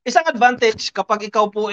isang advantage kapag ikaw po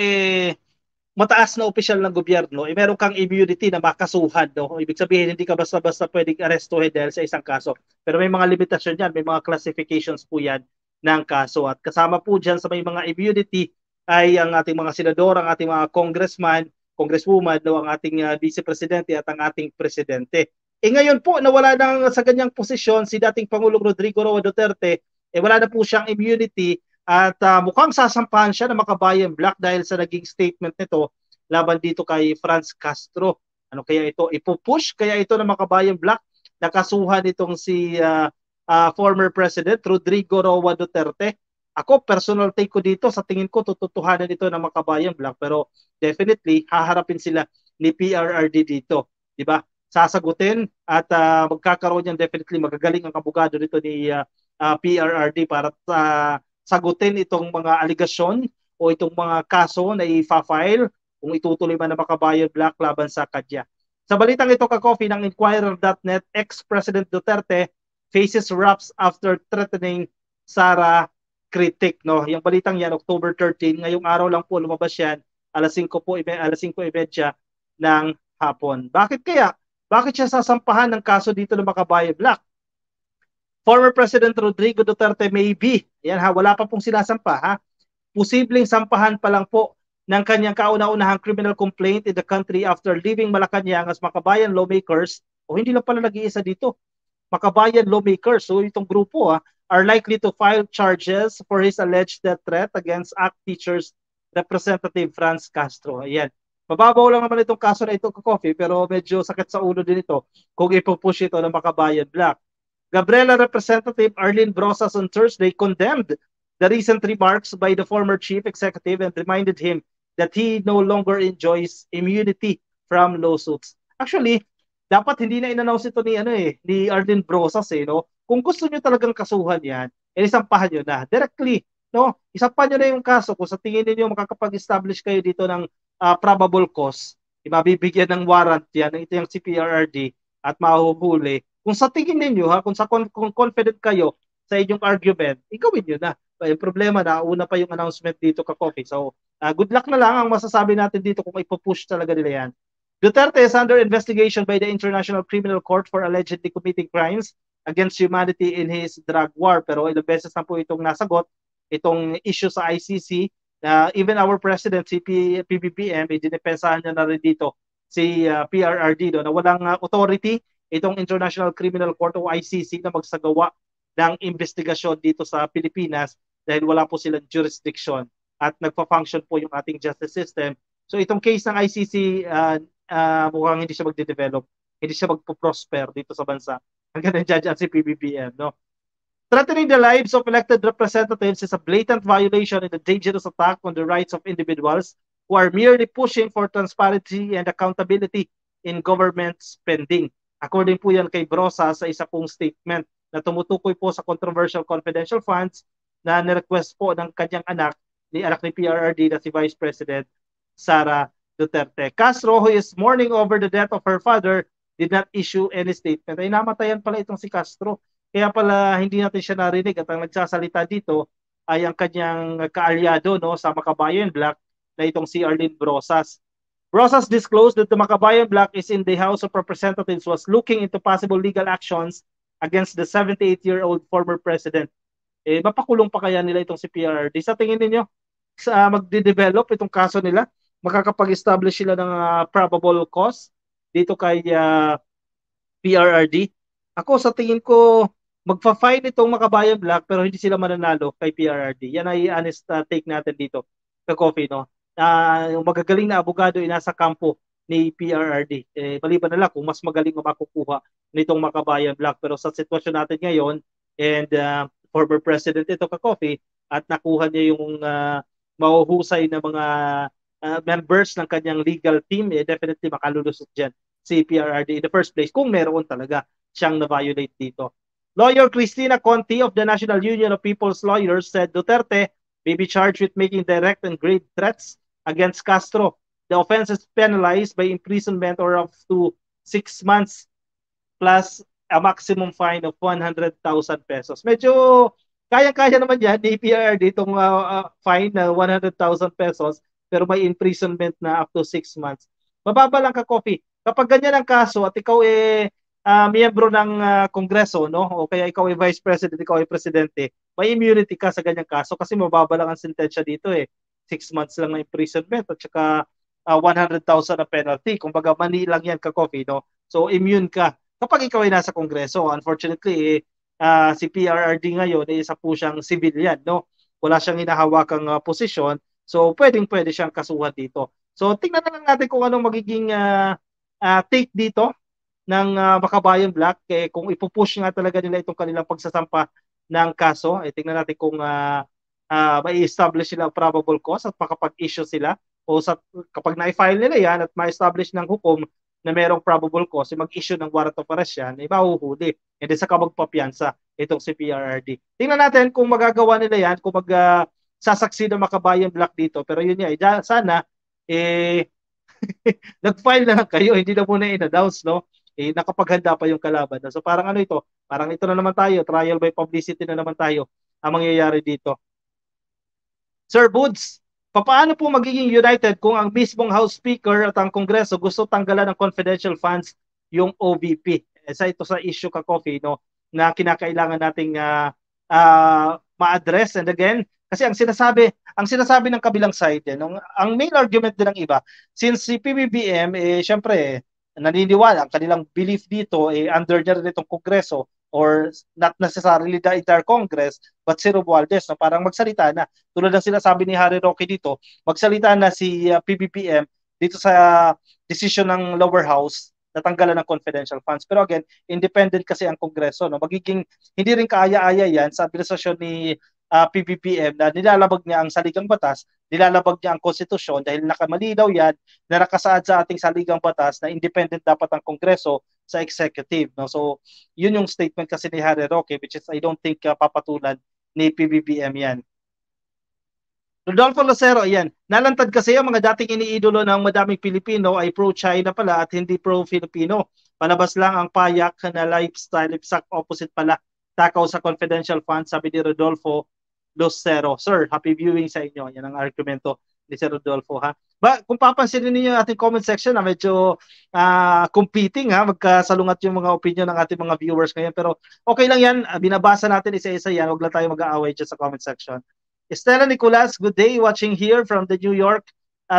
mataas na opisyal ng gobyerno, meron kang immunity na makasuhan. No? Ibig sabihin, hindi ka basta-basta pwedeng arestuhin dahil sa isang kaso. Pero may mga limitasyon yan, may mga classifications po yan ng kaso. At kasama po dyan sa may mga immunity ay ang ating mga senador, ang ating mga congressman, congresswoman, no, ang ating vice-presidente at ang ating presidente. Ngayon po, nawala na sa ganyang posisyon si dating Pangulong Rodrigo Roa Duterte, wala na po siyang immunity at mukhang sasampahan siya ng Makabayan Black dahil sa naging statement nito laban dito kay Franz Castro. Ano kaya ito? Ipupush kaya ito ng Makabayan Black? Nakasuhan itong si former President Rodrigo Roa Duterte. Ako, personal take ko dito, sa tingin ko, tututuhanan ito ng Makabayan Black. Pero definitely, haharapin sila ni PRRD dito. Diba? Sasagutin at magkakaroon yan definitely. Magagaling ang abogado dito ni PRRD para sagutin itong mga aligasyon o itong mga kaso na i-file kung itutuloy man na Makabayan Black laban sa kanya. Sa balitang ito, ka-coffee ng Inquirer.net, ex-President Duterte faces raps after threatening Sara Kritik. No? Yung balitang yan, October 13, ngayong araw lang po lumabas yan, alas 5:30 ng hapon. Bakit kaya? Bakit siya sasampahan ng kaso dito ng Makabayan Black? Former President Rodrigo Duterte maybe, yan ha, wala pa pong sinasampa ha, posibleng sampahan pa lang po ng kanyang kauna-unahang criminal complaint in the country after leaving Malacanang as Makabayan lawmakers, o hindi lang pala nag-iisa dito, Makabayan lawmakers, so itong grupo are likely to file charges for his alleged death threat against ACT Teachers Representative Franz Castro. Ayan. Mababaw lang naman itong kaso na ito, ka-coffee, pero medyo sakit sa ulo din ito kung ipupush ito ng Makabayan Black. Gabriela Representative Arlene Brosas on Thursday condemned the recent remarks by the former chief executive and reminded him that he no longer enjoys immunity from lawsuits. Actually, dapat hindi na in-announce ito ni Arlene Brosas no. Kung gusto niyo talagang kasuhan 'yan, isampahan niyo na directly, no? Isampahan niyo na yung kaso kung sa tingin niyo makakapag-establish kayo dito ng probable cause. Mabibigyan ng warrant 'yan, ito yung CPRRD at mahuhuli. Kung sa tingin ninyo kung kung confident kayo sa inyong argument, igawin niyo na. Yung problema na una pa yung announcement dito, ka-coffee. So, good luck na lang ang masasabi natin dito kung ipupush talaga nila yan. Duterte is under investigation by the International Criminal Court for allegedly committing crimes against humanity in his drug war. Pero ilang beses na po itong nasagot, itong issue sa ICC, even our president, si PBBM, dinepensahan niya na rin dito si PRRD na walang authority itong International Criminal Court o ICC na magsagawa ng investigasyon dito sa Pilipinas dahil wala po silang jurisdiction at nagpa-function po yung ating justice system. So itong case ng ICC, mukhang hindi siya magde-develop, hindi siya magpo-prosper dito sa bansa. Hanggang nandiyan si PBBM, no? Threatening the lives of elected representatives is a blatant violation and a dangerous attack on the rights of individuals who are merely pushing for transparency and accountability in government spending. According po yan kay Brosa sa isa pong statement na tumutukoy po sa controversial confidential funds na nirequest po ng kanyang anak ni PRRD na si Vice President Sara Duterte. Castro, who is mourning over the death of her father, did not issue any statement. Ay namatayan pala itong si Castro. Kaya pala hindi natin siya narinig at ang nagsasalita dito ay ang kanyang kaalyado sa Makabayan Black na itong si Arlene Brosas. Brosas disclosed that the Makabayan Black is in the House of Representatives was looking into possible legal actions against the 78-year-old former president. Mapakulong pa kaya nila itong si PRRD? Sa tingin ninyo, magde-develop itong kaso nila? Makakapag-establish sila ng probable cause dito kay PRRD? Ako sa tingin ko, magfa-file itong Makabayan Black pero hindi sila mananalo kay PRRD. Yan ay honest take natin dito. Ka-coffee, no? Yung magagaling na abogado ay nasa kampo ni PRRD. Maliban na lang kung mas magaling ang makukuha nitong Makabayan Black. Pero sa sitwasyon natin ngayon, and former president ito, ka-coffee, at nakuha niya yung mahuhusay na mga members ng kanyang legal team, definitely makalulusot dyan si PRRD in the first place kung meron talaga siyang na-violate dito. Lawyer Cristina Conti of the National Union of People's Lawyers said Duterte may be charged with making direct and grave threats against Castro. The offense is penalized by imprisonment or up to 6 months plus a maximum fine of 100,000 pesos. Medyo Kaya-kaya naman yan ni PRRD itong fine na 100,000 pesos pero may imprisonment na up to 6 months. Mababa lang ka, Coffee. Kapag ganyan ang kaso at ikaw miyembro ng Kongreso, no? O kaya ikaw ay Vice President, ikaw ay Presidente, may immunity ka sa ganyang kaso kasi mababa lang ang sentensya dito eh. 6 months lang na imprisonment at saka 100,000 na penalty. Kumbaga, mani lang yan ka, Coffee, no? So, immune ka kapag ikaw ay nasa Kongreso. Unfortunately, si PRRD ngayon ay isa po siyang civilian, no? Wala siyang hinahawakang posisyon. So, pwedeng-pwede siyang kasuhan dito. So, tingnan na lang natin kung anong magiging take dito ng Makabayan Black. Kung ipupush nga talaga nila itong kanilang pagsasampa ng kaso, tingnan natin kung may establish sila ang probable cause at makapag-issue sila o kapag na-file nila yan at ma-establish ng hukom na merong probable cause, mag-issue ng warrant of arrest yan, mahuhuli. And then saka magpapiyansa itong si PRRD. Tingnan natin kung magagawa nila yan, kung sasaksi ng Makabayan Black dito. Pero yun nga, sana nag-file na lang kayo, hindi na muna in-announce, no? Nakapaghanda pa yung kalaban. So parang ano ito? Parang ito na naman tayo, trial by publicity na naman tayo ang mangyayari dito. Sir Boods, paano po magiging united kung ang mismong House Speaker at ang Kongreso gusto tanggalan ng confidential funds yung OVP? Ito sa issue ka, Coffee, no, na kinakailangan nating ma-address. And again, kasi ang sinasabi ng kabilang side, ang main argument din ng iba, since si PBBM, syempre, naniniwala, ang kanilang belief dito, under niya rin itong Kongreso, or not necessarily the entire Congress, but si Romualdez, no, parang magsalita na. Tulad ng sinasabi ni Harry Roque dito, magsalita na si PBBM dito sa decision ng lower house na tanggalan ng confidential funds. Pero again, independent kasi ang Kongreso. No? Magiging hindi rin kaaya-aya yan sa administrasyon ni PBBM na nilalabag niya ang saligang batas, nilalabag niya ang konstitusyon dahil nakamalinaw yan na nakasaad sa ating saligang batas na independent dapat ang Kongreso sa executive. No? So, yun yung statement kasi ni Harry Roque, which is I don't think papatulan ni PBBM yan. Rodolfo Lucero, ayan. Nalantad kasi ang mga dating iniidolo ng madaming Pilipino ay pro-China pala at hindi pro-Filipino. Palabas lang ang payak na lifestyle, exact opposite pala. Takaw sa confidential funds, sabi ni Rodolfo Lucero. Sir, happy viewing sa inyo. Yan ang argumento ni Sir Rodolfo, ha. Kung papansinin niyo yung ating comment section, medyo competing, ha. Magkasalungat yung mga opinion ng ating mga viewers ngayon. Pero okay lang yan. Binabasa natin isa-isa yan. Huwag lang tayo mag-aaway dyan sa comment section. Stella Nicolas, good day, watching here from the New York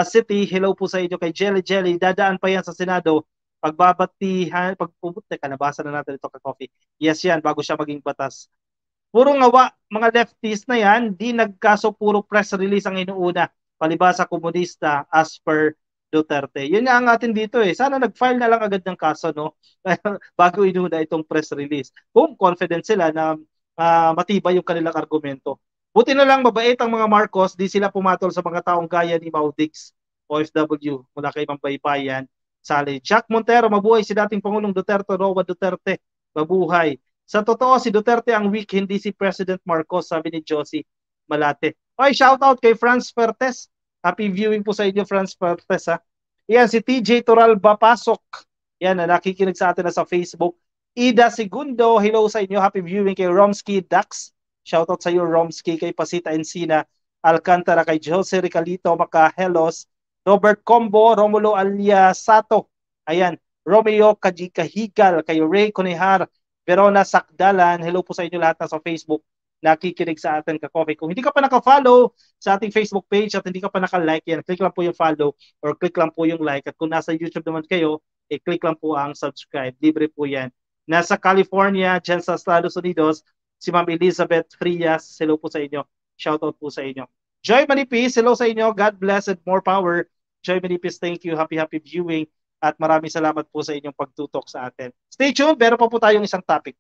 City. Hello po sa inyo kay Jelly Jelly. Dadaan pa yan sa Senado. Pagbabatihan, nabasa na natin ito ka Coffee. Yes yan, bago siya maging batas. Puro ngawa, mga lefties na yan, di nagkaso puro press release ang inuuna. Palibasa komunista as per Duterte. Yun nga ang atin dito eh. Sana nag-file na lang agad ng kaso, no? Bago inuna itong press release. Kung confident sila na matibay yung kanilang argumento. Buti na lang mabait ang mga Marcos, di sila pumatol sa mga taong gaya ni Maudix, OFW, mula kay Mambaybayan, Sally. Jack Montero, mabuhay si dating Pangulong Duterte, Roa Duterte, mabuhay. Sa totoo, si Duterte ang weak, hindi si President Marcos, sabi ni Josie Malate. Okay, shout out kay Franz Pertes. Happy viewing po sa inyo, Franz Pertes, ha. Yan, si TJ Turalba Pasok. Yan, nakikinig sa atin na sa Facebook. Ida Segundo, hello sa inyo. Happy viewing kay Romsky Dax. Shoutout sa iyo, Romsky, kay Pasita Encina, Alcantara, kay Jose Ricalito, Makahelos, Robert Combo, Romulo Aliasato, ayan, Romeo Kahigal, kay Ray Conihar, Verona Sakdalan, hello po sa inyo lahat na sa Facebook, nakikinig sa atin ka-coffee. Kung hindi ka pa naka-follow sa ating Facebook page at hindi ka pa naka-like yan, click lang po yung follow or click lang po yung like. At kung nasa YouTube naman kayo, click lang po ang subscribe. Libre po yan. Nasa California, dyan sa Estados Unidos, si Ma'am Elizabeth Frias, hello po sa inyo. Shoutout po sa inyo. Joy Manipis, hello sa inyo. God bless and more power. Joy Manipis, thank you. Happy viewing. At maraming salamat po sa inyong pagtutok sa atin. Stay tuned, meron pa po tayong isang topic.